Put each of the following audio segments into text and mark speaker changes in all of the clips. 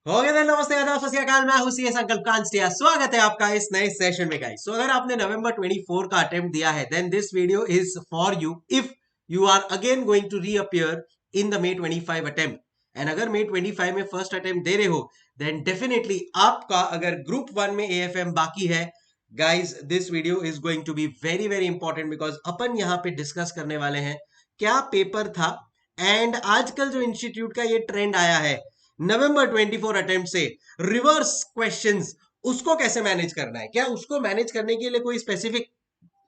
Speaker 1: हो गया then, नमस्ते आदाब सत श्री अकाल। मैं हूं सीए संकल्प कांस्टिया। स्वागत है आपका इस नए सेशन में गाइस। सो अगर आपने नवंबर 24 का अटेम्प्ट दिया है then this video is for you if you are again going to reappear in the May 25 attempt. And अगर मे 25 में फर्स्ट अटेम्प्ट दे रहे हो देन डेफिनेटली आपका अगर ग्रुप 1 में एएफएम बाकी है guys, this video is going to be very very important because अपन यहाँ पे डिस्कस करने वाले हैं क्या पेपर था। एंड आजकल जो इंस्टीट्यूट का ये ट्रेंड आया है नवंबर 24 अटेम्प्ट से रिवर्स क्वेश्चंस, उसको कैसे मैनेज करना है, क्या उसको मैनेज करने के लिए कोई स्पेसिफिक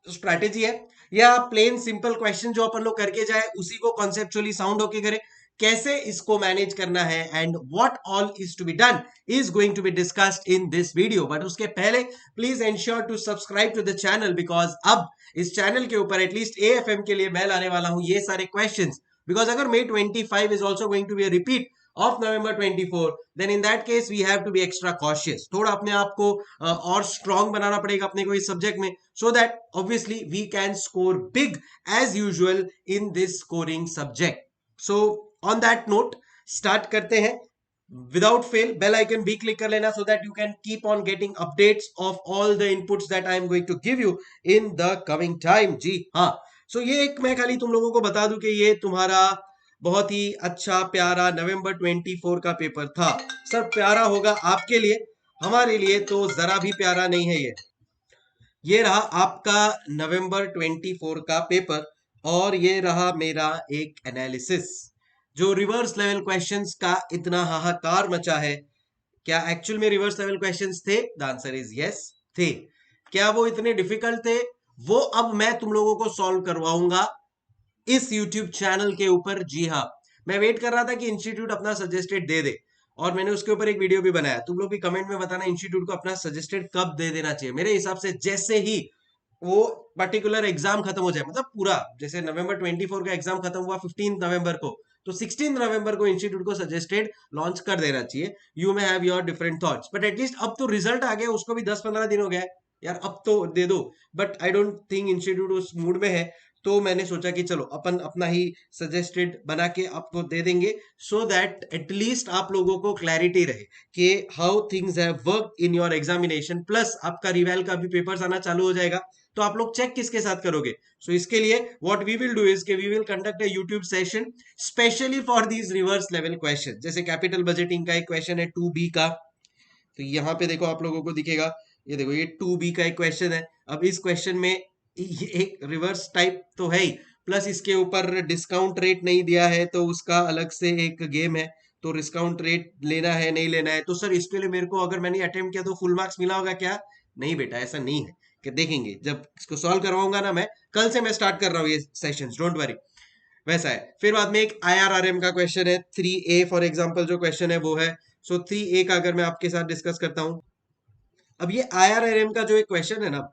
Speaker 1: स्ट्रैटेजी है या प्लेन सिंपल क्वेश्चन जो अपन लोग करके जाए उसी को कॉन्सेप्चुअली साउंड होके करे, कैसे इसको मैनेज करना है and what all is to be done is going to be discussed in this video. But उसके पहले please ensure to subscribe to the channel because अब इस चैनल के ऊपर एटलीस्ट एएफएम के लिए मैं लाने वाला हूं ये सारे क्वेश्चंस। बिकॉज अगर May 25 is also going to be a repeat of November 24, then in that case we have to be extra cautious. थोड़ा अपने आप को और स्ट्रांग बनाना पड़ेगा अपने को इस सब्जेक्ट में so that obviously we can score big as usual in this scoring subject. So on that note start करते हैं। without fail bell icon भी click कर लेना so that you can keep on getting updates of all the inputs that I am going to give you in the coming time। जी हाँ, सो ये एक मैं खाली तुम लोगों को बता दूं कि ये तुम्हारा बहुत ही अच्छा प्यारा नवंबर 24 का पेपर था। सर प्यारा होगा आपके लिए, हमारे लिए तो जरा भी प्यारा नहीं है। ये रहा आपका नवंबर 24 का पेपर और ये रहा मेरा एक एनालिसिस। जो रिवर्स लेवल क्वेश्चंस का इतना हाहाकार मचा है, क्या एक्चुअल में रिवर्स लेवल क्वेश्चंस थे? द आंसर इज यस, थे। क्या वो इतने डिफिकल्ट थे? वो अब मैं तुम लोगों को सॉल्व करवाऊंगा इस YouTube चैनल के ऊपर। जी हाँ, मैं वेट कर रहा था कि इंस्टीट्यूट अपना सजेस्टेड दे दे और मैंने उसके ऊपर एक वीडियो भी बनाया। तुम लोग भी कमेंट में बताना इंस्टीट्यूट को अपना सजेस्टेड कब दे देना चाहिए। मेरे हिसाब से जैसे ही वो पर्टिकुलर एग्जाम खत्म हो जाए, मतलब पूरा जैसे नवंबर 24 का एग्जाम खत्म हुआ 15 नवंबर को, तो 16 नवंबर को इंस्टीट्यूट को सजेस्टेड लॉन्च कर देना चाहिए। You may have your different thoughts but at least अब तो रिजल्ट आ गया, उसको भी 10-15 दिन हो गया है यार, अब तो दे दो। But I don't think institute उस मूड में है, तो मैंने सोचा कि चलो अपन अपना ही सजेस्टेड बना के आपको दे देंगे सो दैट एटलीस्ट आप लोगों को क्लैरिटी रहे कि how things have work in your examination. Plus आपका रिवेल का भी पेपर्स आना चालू हो जाएगा, तो आप लोग चेक किसके साथ करोगे? सो इसके लिए what we will do is कि we will conduct a YouTube session specially for these reverse level question. जैसे कैपिटल बजटिंग का एक क्वेश्चन है 2B का, तो यहाँ पे देखो आप लोगों को दिखेगा, ये देखो ये 2B का एक क्वेश्चन है। अब इस क्वेश्चन में ये एक रिवर्स टाइप तो है ही, प्लस इसके ऊपर डिस्काउंट रेट नहीं दिया है तो उसका अलग से एक गेम है। तो डिस्काउंट रेट लेना है नहीं लेना है, तो सर इसके लिए मेरे को अगर मैंने अटेम्प्ट किया तो फुल मार्क्स मिला होगा क्या? नहीं बेटा, ऐसा नहीं है। कि देखेंगे जब इसको सॉल्व करवाऊंगा ना, मैं कल से मैं स्टार्ट कर रहा हूँ ये सेशंस, डोंट वरी। वैसा है। फिर बाद में एक IRRM का क्वेश्चन है 3A फॉर एग्जांपल, जो क्वेश्चन है वो है। सो 3A का अगर मैं आपके साथ डिस्कस करता हूं, अब ये IRRM का जो एक क्वेश्चन है ना,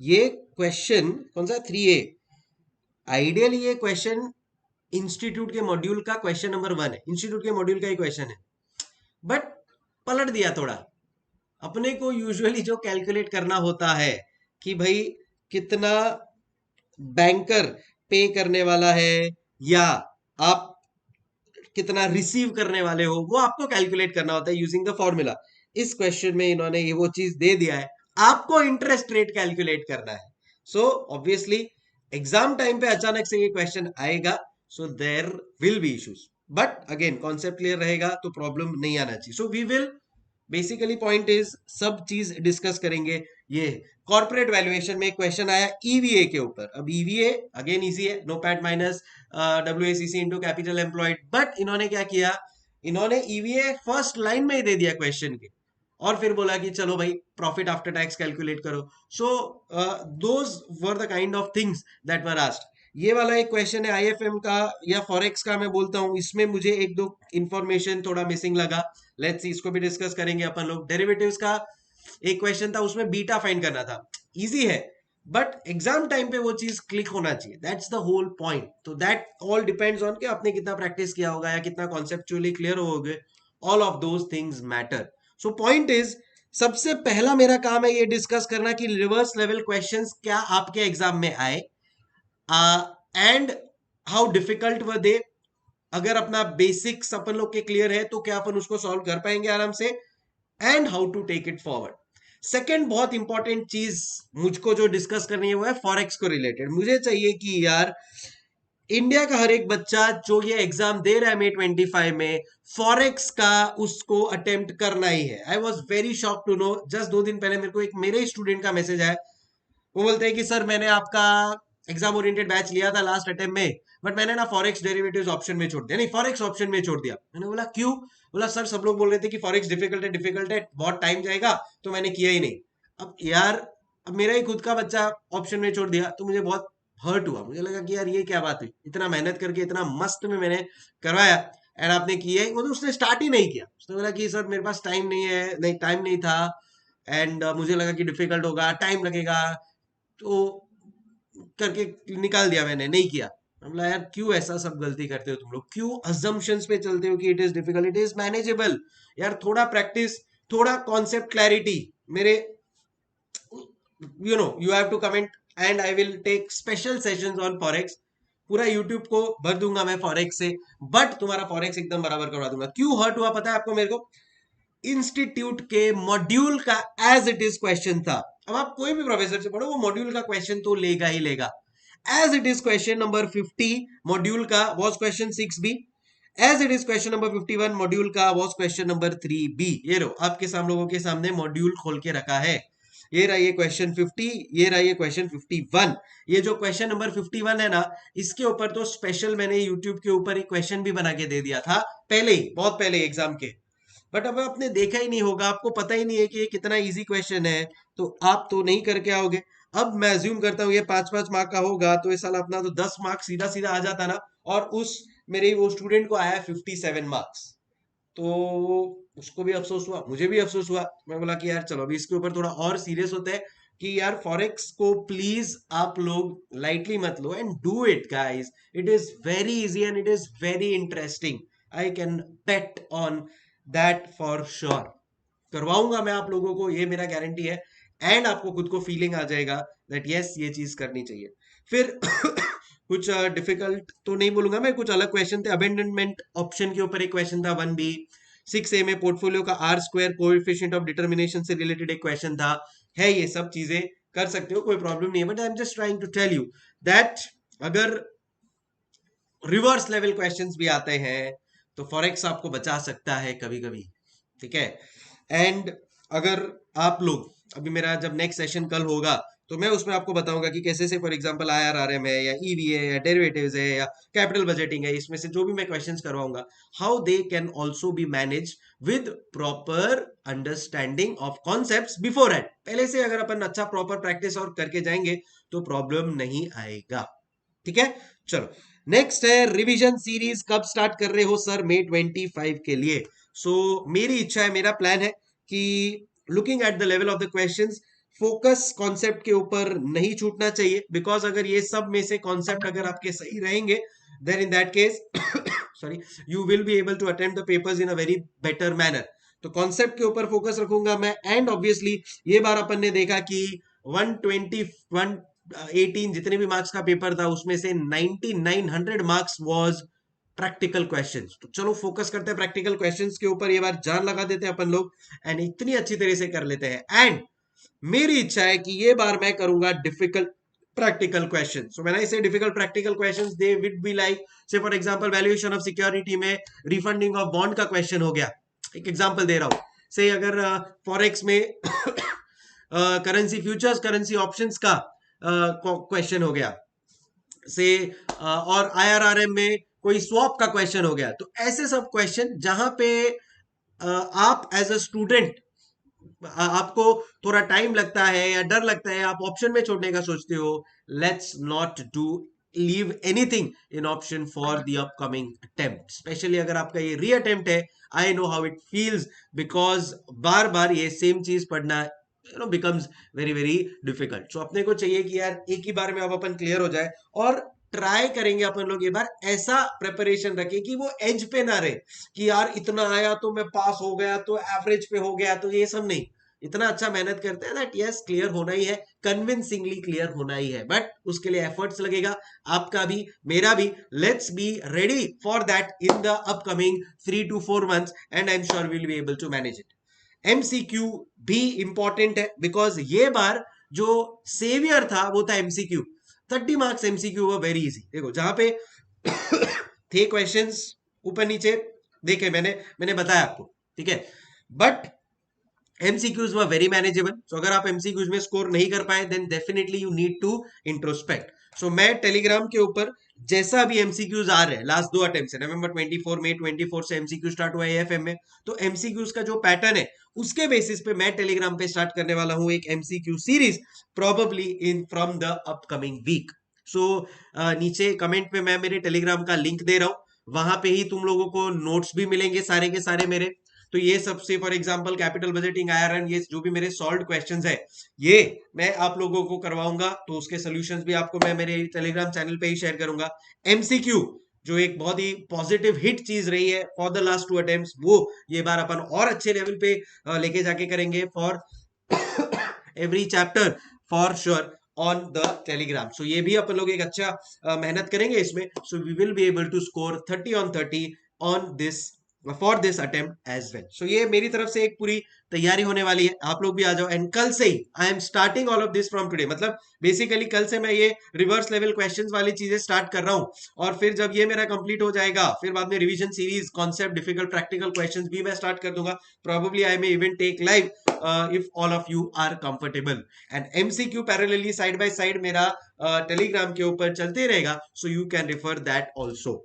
Speaker 1: ये क्वेश्चन कौन सा 3A, आइडियली ये क्वेश्चन इंस्टीट्यूट के मॉड्यूल का क्वेश्चन नंबर 1 है, इंस्टीट्यूट के मॉड्यूल का ही क्वेश्चन है। बट पलट दिया थोड़ा। अपने को यूजुअली जो कैलकुलेट करना होता है कि भाई कितना बैंकर पे करने वाला है या आप कितना रिसीव करने वाले हो, वो आपको कैलकुलेट करना होता है यूजिंग द फॉर्मूला। इस क्वेश्चन में इन्होंने ये वो चीज दे दिया है, आपको इंटरेस्ट रेट कैलकुलेट करना है। सो ऑब्वियसली एग्जाम टाइम पे अचानक से ये क्वेश्चन आएगा, so there will be issues. But again concept clear रहेगा तो प्रॉब्लम नहीं आना चाहिए। So we will basically point is सब चीज डिस्कस करेंगे। ये कॉर्पोरेट वैल्यूएशन में क्वेश्चन आया ईवीए के ऊपर। अब ईवीए अगेन इजी है, NOPAT minus WACC into capital employed. But इन्होंने क्या किया, इन्होंने ईवीए फर्स्ट लाइन में ही दे दिया क्वेश्चन के, और फिर बोला कि चलो भाई प्रॉफिट आफ्टर टैक्स कैलकुलेट करो। So those were the kind of things that were asked. ये वाला एक क्वेश्चन है IFM का या फॉरेक्स का, मैं बोलता हूं इसमें मुझे एक दो इंफॉर्मेशन थोड़ा मिसिंग लगा। लेट्स सी, इसको भी डिस्कस करेंगे अपन लोग। डेरिवेटिव्स का एक क्वेश्चन था, उसमें बीटा फाइंड करना था। इजी है बट एग्जाम टाइम पे वो चीज क्लिक होना चाहिए, दैट्स द होल पॉइंट। तो दैट ऑल डिपेंड्स ऑन कि आपने कितना प्रैक्टिस किया होगा या कितना कॉन्सेप्चुअली क्लियर होगे। All of those things matter. So point is, सबसे पहला मेरा काम है ये डिस्कस करना कि रिवर्स लेवल क्वेश्चंस क्या आपके एग्जाम में आए एंड हाउ डिफिकल्ट वर दे, अगर अपना बेसिक्स अपन लोग के क्लियर है तो क्या अपन उसको सॉल्व कर पाएंगे आराम से, and how to take it forward. Second बहुत इंपॉर्टेंट चीज मुझको जो डिस्कस करनी है वो है फॉरेक्स को रिलेटेड। मुझे चाहिए कि यार इंडिया का हर एक बच्चा जो ये एग्जाम दे रहा है May 25 में, फॉरेक्स का उसको अटेम्प्ट करना ही है। I was very shock to know, just 2 दिन पहले मेरे को एक मेरे स्टूडेंट का मैसेज आया। वो बोलते हैं कि सर मैंने आपका एग्जाम ओरिएंटेड बैच लिया था लास्ट अटेम्प्ट में, बट मैंने ना फॉरेक्स डेरिवेटिव्स ऑप्शन में छोड़ दिया, नहीं फॉरेक्स ऑप्शन में छोड़ दिया। मैंने बोला क्यों? बोला सर सब लोग बोल रहे थे कि फॉरेक्स डिफिकल्ट है, बहुत टाइम जाएगा, तो मैंने किया ही नहीं। अब यार, अब मेरा ही खुद का बच्चा ऑप्शन में छोड़ दिया तो मुझे बहुत हर्ट हुआ। मुझे लगा कि यार ये क्या बात हुई, इतना मेहनत करके इतना मस्त में मैंने करवाया एंड आपने किया ही, वो तो उसने स्टार्ट ही नहीं किया। उसने बोला कि सर मेरे पास टाइम नहीं है, नहीं टाइम नहीं था, एंड मुझे लगा कि डिफिकल्ट होगा, टाइम लगेगा, तो करके निकाल दिया, मैंने नहीं किया। हम बोला यार क्यों ऐसा सब गलती करते हो तुम लोग, क्यों अजम्पशंस पे चलते हो कि it is difficult, it is manageable. यार थोड़ा प्रैक्टिस, थोड़ा कॉन्सेप्ट क्लैरिटी, मेरे you have to comment and I will take special sessions on forex. पूरा यूट्यूब को भर दूंगा मैं फॉरेक्स से, बट तुम्हारा फॉरेक्स एकदम बराबर करवा दूंगा। क्यों हर्ट हुआ पता है आपको मेरे को? इंस्टीट्यूट के मॉड्यूल का एज इट इज क्वेश्चन था। अब आप कोई भी प्रोफेसर से पढ़ो, वो मॉड्यूल का क्वेश्चन तो लेगा ही लेगा। As it is question number 50 module का was question 6B, as it is question number 51 module का वॉज क्वेश्चन नंबर 3B। ये रो आपके लोगों के सामने मॉड्यूल खोल के रखा है। ये रहा ये क्वेश्चन 50, ये रहा ये क्वेश्चन 51। ये जो क्वेश्चन नंबर 51 है ना, इसके ऊपर तो स्पेशल मैंने यूट्यूब के ऊपर एक क्वेश्चन भी बना के दे दिया था पहले ही, बहुत पहले एग्जाम के। बट अब आपने देखा ही नहीं होगा, आपको पता ही नहीं है कि ये कितना इजी क्वेश्चन है, तो आप तो नहीं करके आओगे। अब मैं अज्यूम करता हूँ ये 5-5 मार्क का होगा, तो इस साल अपना तो 10 मार्क्स सीधा सीधा आ जाता ना, और उस मेरे वो स्टूडेंट को आया 57 मार्क्स। तो उसको भी अफसोस हुआ, मुझे भी अफसोस हुआ। मैं बोला कि यार चलो अभी इसके ऊपर थोड़ा और सीरियस होते हैं कि यार फॉरेक्स को प्लीज आप लोग लाइटली मत लो, and do it guys. It is very easy and it is very interesting. I can bet on that for sure. करवाऊंगा मैं आप लोगों को, ये मेरा गारंटी है, एंड आपको खुद को फीलिंग आ जाएगा दैट यस ये चीज करनी चाहिए। फिर कुछ डिफिकल्ट तो नहीं बोलूंगा मैं, कुछ अलग क्वेश्चन थे। अबेंडनमेंट ऑप्शन के ऊपर एक क्वेश्चन था 1B। 6A में पोर्टफोलियो का R square coefficient of determination से रिलेटेड एक क्वेश्चन था। है ये सब चीजें कर सकते हो, कोई प्रॉब्लम नहीं है, but I am just trying to tell you that अगर रिवर्स लेवल क्वेश्चंस भी आते हैं तो फॉरेक्स आपको बचा सकता है कभी कभी, ठीक है। एंड अगर आप लोग, अभी मेरा जब नेक्स्ट सेशन कल होगा तो मैं उसमें आपको बताऊंगा कि कैसे से फॉर एग्जांपल IRRM है या EV है या डेरिवेटिव्स है या कैपिटल बजटिंग है, इसमें से जो भी मैं क्वेश्चंस करवाऊंगा, how they can also be manage with proper understanding of concepts before hand. पहले से अगर अपन अच्छा प्रॉपर प्रैक्टिस और करके जाएंगे तो प्रॉब्लम नहीं आएगा, ठीक है। चलो नेक्स्ट है रिवीजन सीरीज कब स्टार्ट कर रहे हो सर May 25 के लिए? सो मेरी इच्छा है, मेरा प्लान है कि looking at the level of the questions, focus concept के ऊपर नहीं छूटना चाहिए, बिकॉज अगर ये सब में से कॉन्सेप्ट अगर आपके सही रहेंगे then in that case sorry you will be able to attempt the papers in a very better manner. तो कॉन्सेप्ट के ऊपर फोकस रखूंगा मैं, एंड ऑब्वियसली ये बार अपन ने देखा कि 118 जितने भी मार्क्स का पेपर था उसमें से 9900 मार्क्स वाज प्रैक्टिकल क्वेश्चंस। तो चलो फोकस करते हैं प्रैक्टिकल क्वेश्चंस के ऊपर, ये बार जान लगा देते हैं अपन लोग एंड इतनी अच्छी तरह से कर लेते हैं। एंड मेरी इच्छा है कि ये बार मैं करूंगा डिफिकल्ट प्रैक्टिकल क्वेश्चन। सो मैंने इसे difficult practical questions they would be like say for example valuation of security में रिफंडिंग ऑफ बॉन्ड का क्वेश्चन हो गया, एक एग्जांपल दे रहा हूं। से अगर फॉरेक्स में करेंसी फ्यूचर्स करेंसी ऑप्शंस का क्वेश्चन हो गया से, और IRRM में कोई स्वैप का क्वेश्चन हो गया, तो ऐसे सब क्वेश्चन जहां पे आप एज अ स्टूडेंट आपको थोड़ा टाइम लगता है या डर लगता है, आप ऑप्शन में छोड़ने का सोचते हो, let's not do leave anything in option for the upcoming attempt. Specially अगर आपका ये री अटेम्प्ट है, I know how it feels, because बार बार ये सेम चीज पढ़ना becomes very very difficult. So अपने को चाहिए कि यार एक ही बार में अब अपन क्लियर हो जाए, और ट्राई करेंगे अपन लोग ये बार ऐसा प्रिपरेशन रखें कि वो एज पे ना रहे कि यार इतना आया तो मैं पास हो गया तो एवरेज पे हो गया, तो ये सब नहीं। इतना अच्छा मेहनत करते हैं दैट यस क्लियर होना ही है, कन्विंसिंगली क्लियर होना ही है, बट उसके लिए एफर्ट्स लगेगा, आपका भी मेरा भी. Let's be ready for that in the upcoming 3 to 4 months and I am sure will be able to manage it. MCQ भी इंपॉर्टेंट है बिकॉज ये बार जो सेवियर था वो था एमसीक्यू. 30 marks एमसीक्यू वो वेरी इजी. देखो जहां पे थे क्वेश्चंस ऊपर नीचे देखे मैंने बताया आपको, ठीक है, but MCQs were very manageable. So अगर आप एमसीक्यूज में स्कोर नहीं कर पाए then definitely you need to introspect. So मैं टेलीग्राम के ऊपर जैसा भी एमसीक्यूज आ रहे हैं लास्ट 2 अटेम्प्ट से, नवंबर 24 मई 24 से एमसीक्यू स्टार्ट हुआ है एएफएम में, तो एमसीक्यूज का जो पैटर्न है उसके बेसिस पे मैं टेलीग्राम पे स्टार्ट करने वाला हूं एक MCQ series probably in from the upcoming week. So नीचे कमेंट में मैं मेरे टेलीग्राम का लिंक दे रहा हूं, वहां पे ही तुम लोगों को नोट्स भी मिलेंगे सारे के सारे मेरे. तो ये सबसे for example capital budgeting iron, ये जो भी मेरे सॉल्व क्वेश्चंस है ये मैं आप लोगों को करवाऊंगा, तो उसके सॉल्यूशंस भी आपको मैं मेरे टेलीग्राम चैनल पे ही शेयर करूंगा. एमसीक्यू जो एक बहुत ही पॉजिटिव हिट चीज रही है फॉर द लास्ट 2 अटेम्प्ट्स, वो ये बार अपन और अच्छे लेवल पे लेके जाके करेंगे for every chapter for sure on the Telegram. So ये भी अपन लोग एक अच्छा मेहनत करेंगे इसमें. So we will be able to score 30 on 30 on this for this attempt as well. So ये मेरी तरफ से एक पूरी तैयारी होने वाली है, आप लोग भी आ जाओ. एंड कल से ही I am starting all of this from today, मतलब बेसिकली कल से मैं ये रिवर्स लेवल क्वेश्चंस वाली चीजें स्टार्ट कर रहा हूं, और फिर जब ये मेरा कंप्लीट हो जाएगा फिर बाद में revision series, concept, difficult practical questions भी मैं स्टार्ट कर दूंगा. Probably I may even take live if all of you are comfortable. and MCQ parallelly side by side मेरा टेलीग्राम के ऊपर चलते रहेगा, so you can refer that also.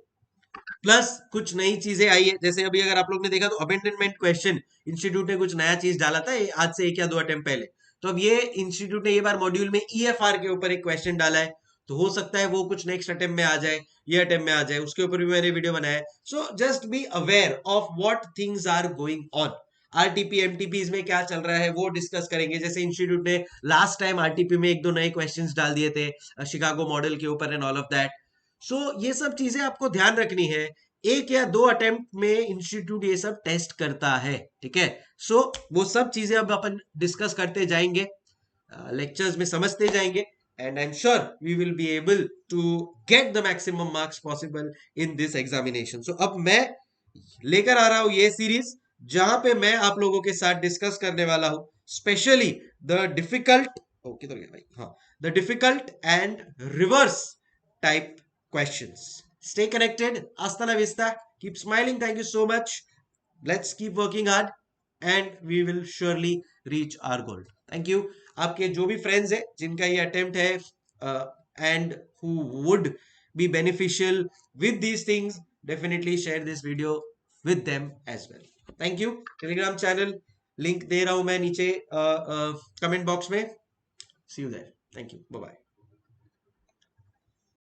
Speaker 1: Plus कुछ नई चीजें आई है, जैसे अभी अगर आप लोग ने देखा तो अबेंडनमेंट क्वेश्चन इंस्टीट्यूट ने कुछ नया चीज डाला था आज से 1 या 2 अटेम्प्ट पहले. तो अब ये इंस्टीट्यूट ने ये बार मॉड्यूल में ईएफआर के ऊपर एक क्वेश्चन डाला है, तो हो सकता है वो कुछ नेक्स्ट अटेम्प्ट में आ जाए, ये अटेम्प्ट में आ जाए, उसके ऊपर भी मैंने वीडियो बनाया है. So just be aware of what things are going on. RTP MTP में क्या चल रहा है वो डिस्कस करेंगे. जैसे इंस्टीट्यूट ने लास्ट टाइम आरटीपी में 1-2 नए क्वेश्चंस डाल दिए थे शिकागो मॉडल के ऊपर एंड ऑल ऑफ दैट. सो ये सब चीजें आपको ध्यान रखनी है. 1 या 2 अटेम्प्ट में इंस्टीट्यूट ये सब टेस्ट करता है, ठीक है. सो वो सब चीजें अब अपन डिस्कस करते जाएंगे, लेक्चर्स में समझते जाएंगे, and I am sure we will be able to get the maximum marks possible in this examination. So अब मैं लेकर आ रहा हूं ये सीरीज जहां पे मैं आप लोगों के साथ डिस्कस करने वाला हूं स्पेशली द डिफिकल्ट, ओके तो भाई, हाँ, the difficult and reverse type questions. Stay connected. Hasta la vista. Keep smiling. Thank you so much. Let's keep working hard and we will surely reach our goal. Thank you. आपके जो भी friends है जिनका ये attempt है and who would be beneficial with these things, definitely share this video with them as well. Thank you. Telegram channel link दे रहा हूं मैं नीचे कमेंट बॉक्स में. See you there. Thank you. Bye bye.